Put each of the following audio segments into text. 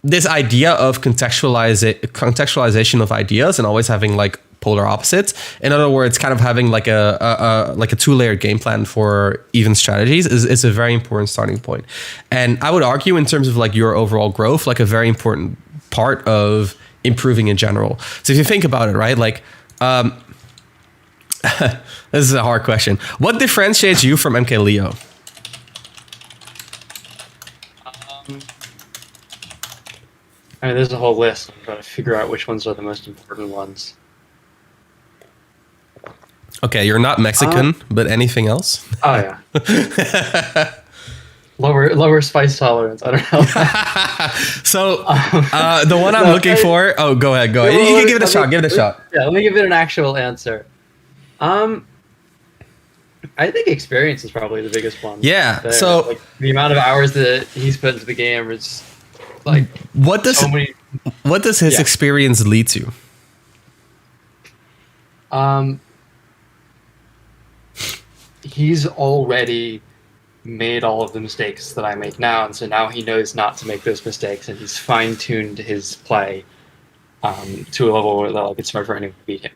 this idea of contextualization of ideas and always having like polar opposites. In other words, kind of having like a 2-layered game plan for even strategies is a very important starting point. And I would argue in terms of like your overall growth, like a very important part of improving in general. So if you think about it, right, like this is a hard question. What differentiates you from MKLeo? I mean, there's a whole list. I'm trying to figure out which ones are the most important ones. Okay, you're not Mexican, but anything else? Oh yeah. lower spice tolerance. I don't know. So the one I'm looking for. Oh, go ahead. You can give it a shot. Give it a shot. Yeah, let me give it an actual answer. I think experience is probably the biggest one. Yeah. There. So like, the amount of hours that he's put into the game is like what does his experience lead to? He's already made all of the mistakes that I make now, and so now he knows not to make those mistakes, and he's fine-tuned his play to a level where like it's smart for anyone to beat him.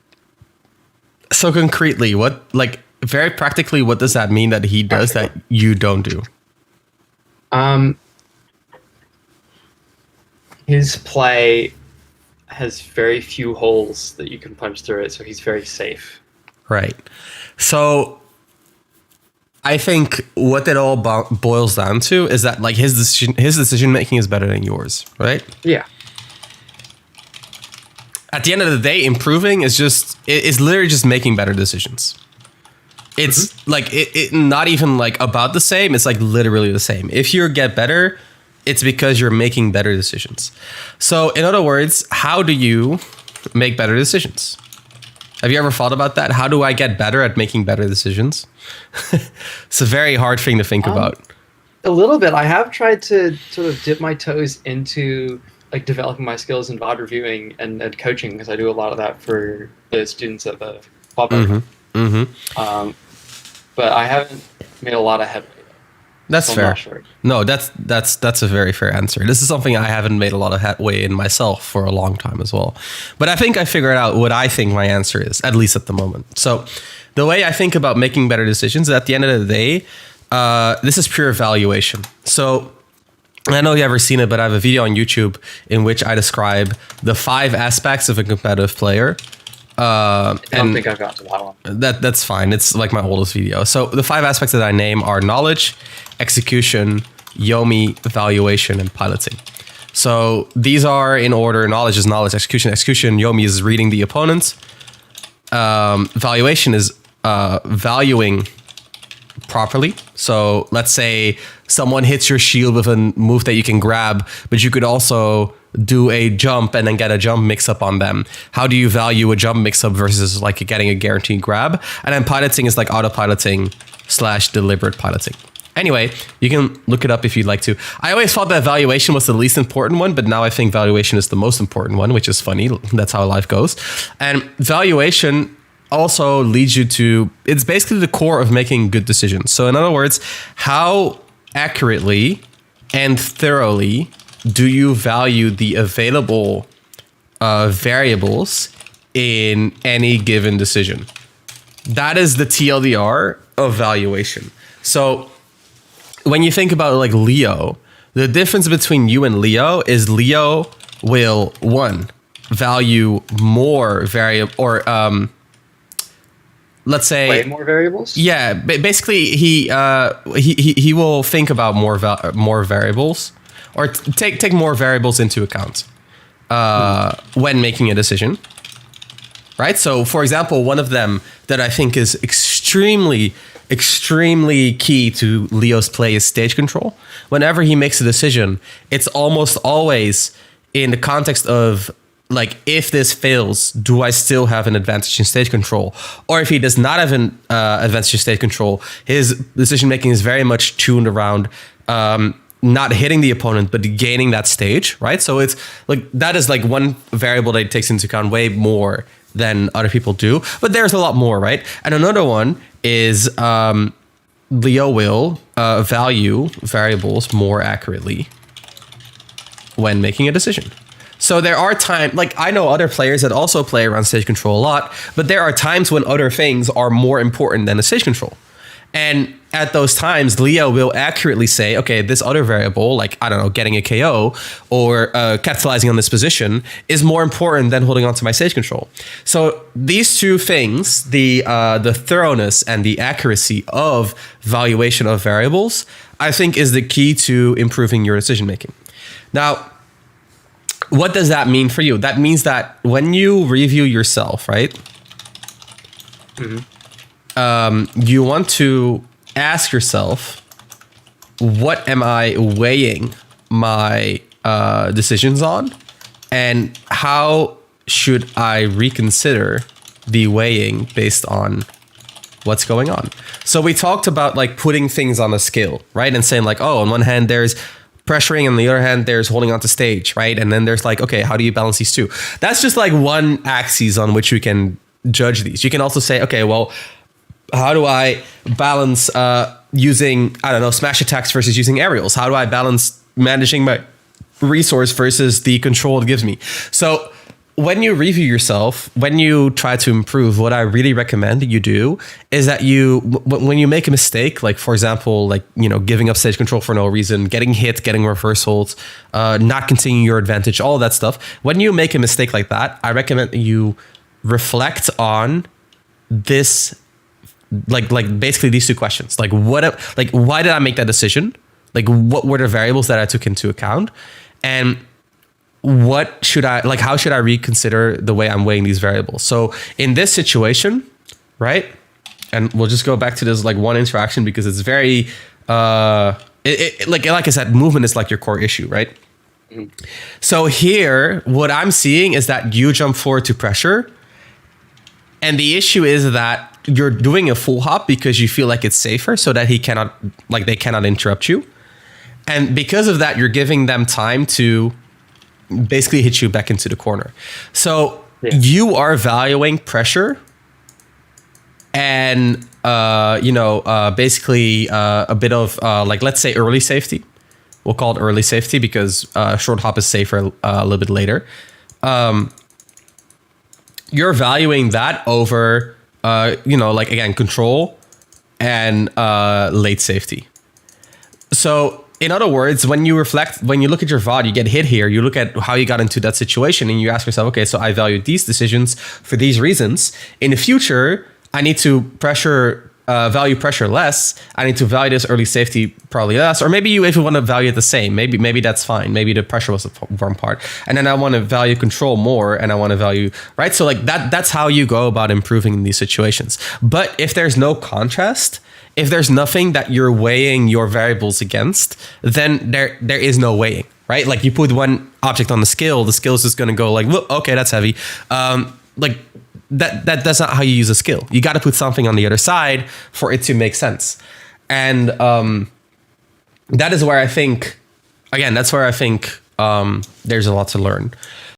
So concretely, very practically, what does that mean that he does that you don't do? His play has very few holes that you can punch through it, so he's very safe. Right. So I think what it all boils down to is that like his decision making is better than yours, right? Yeah. At the end of the day, improving is literally just making better decisions. It's like it not even like about the same. It's like literally the same. If you get better, it's because you're making better decisions. So in other words, how do you make better decisions? Have you ever thought about that? How do I get better at making better decisions? It's a very hard thing to think about. A little bit. I have tried to sort of dip my toes into like developing my skills in VOD reviewing and coaching, because I do a lot of that for the students at the club. But I haven't made a lot of headway. That's so fair. I'm not sure. No, that's a very fair answer. This is something I haven't made a lot of headway in myself for a long time as well. But I think I figured out what I think my answer is, at least at the moment. So the way I think about making better decisions is at the end of the day, this is pure evaluation. So I know you've ever seen it, but I have a video on YouTube in which I describe the 5 aspects of a competitive player. I don't think I've got to that one. That's fine. It's like my oldest video. So the 5 aspects that I name are knowledge, execution, Yomi, evaluation, and piloting. So these are in order. Knowledge is knowledge, execution. Yomi is reading the opponent. Evaluation is valuing properly. So let's say someone hits your shield with a move that you can grab, but you could also do a jump and then get a jump mix up on them. How do you value a jump mix up versus like getting a guaranteed grab? And then piloting is like autopiloting / deliberate piloting. Anyway, you can look it up if you'd like to. I always thought that valuation was the least important one, but now I think valuation is the most important one, which is funny. That's how life goes. And valuation also leads you to, it's basically the core of making good decisions. So in other words, how accurately and thoroughly do you value the available variables in any given decision? That is the TLDR of valuation. So when you think about like Leo, the difference between you and Leo is Leo will, 1, value more variable, or let's say way more variables. Yeah, basically he will think about more variables, or take more variables into account when making a decision. Right. So, for example, one of them that I think is extremely key to Leo's play is stage control. Whenever he makes a decision, it's almost always in the context of, like, if this fails, do I still have an advantage in stage control? Or if he does not have an advantage in stage control, his decision making is very much tuned around not hitting the opponent, but gaining that stage, right? So it's like, that is like one variable that he takes into account way more than other people do. But there's a lot more, right? And another one is Leo will value variables more accurately when making a decision. So there are times, like I know other players that also play around stage control a lot, but there are times when other things are more important than the stage control. And at those times, Leo will accurately say, okay, this other variable, like, I don't know, getting a KO or capitalizing on this position is more important than holding on to my stage control. So these two things, the thoroughness and the accuracy of valuation of variables, I think is the key to improving your decision making. Now, what does that mean for you? That means that when you review yourself, right? You want to ask yourself, what am I weighing my decisions on? And how should I reconsider the weighing based on what's going on? So we talked about like putting things on a scale, right? And saying like, oh, on one hand, there's pressuring, on the other hand, there's holding on to stage, right? And then there's like, okay, how do you balance these two? That's just like one axis on which we can judge these. You can also say, okay, well, how do I balance using, I don't know, smash attacks versus using aerials? How do I balance managing my resource versus the control it gives me? So when you review yourself, when you try to improve, what I really recommend that you do is that you, when you make a mistake, like for example, like, you know, giving up stage control for no reason, getting hit, getting reversals, not continuing your advantage, all that stuff. When you make a mistake like that, I recommend that you reflect on this, like basically these two questions. Like why did I make that decision? Like what were the variables that I took into account? And what should I, like, how should I reconsider the way I'm weighing these variables? So in this situation, right? And we'll just go back to this like one interaction because it's very, like I said, movement is like your core issue, right? So here, what I'm seeing is that you jump forward to pressure. And the issue is that you're doing a full hop because you feel like it's safer so that they cannot interrupt you. And because of that, you're giving them time to basically hit you back into the corner. So you are valuing pressure and, basically a bit of like, let's say early safety. We'll call it early safety because short hop is safer a little bit later. You're valuing that over, like again, control and late safety. So in other words, when you look at your VOD, you get hit here, you look at how you got into that situation and you ask yourself, okay, so I value these decisions for these reasons. In the future, I need to value pressure less. I need to value this early safety probably less. Or maybe you even want to value it the same. Maybe that's fine. Maybe the pressure was the wrong part. And then I want to value control more and I want to value, right? So like that's how you go about improving in these situations. But if there's no contrast, if there's nothing that you're weighing your variables against, then there is no weighing, right? Like you put one object on the scale is just going to go like, well, okay, that's heavy. That's not how you use a skill. You got to put something on the other side for it to make sense. And that is where I think, again, there's a lot to learn.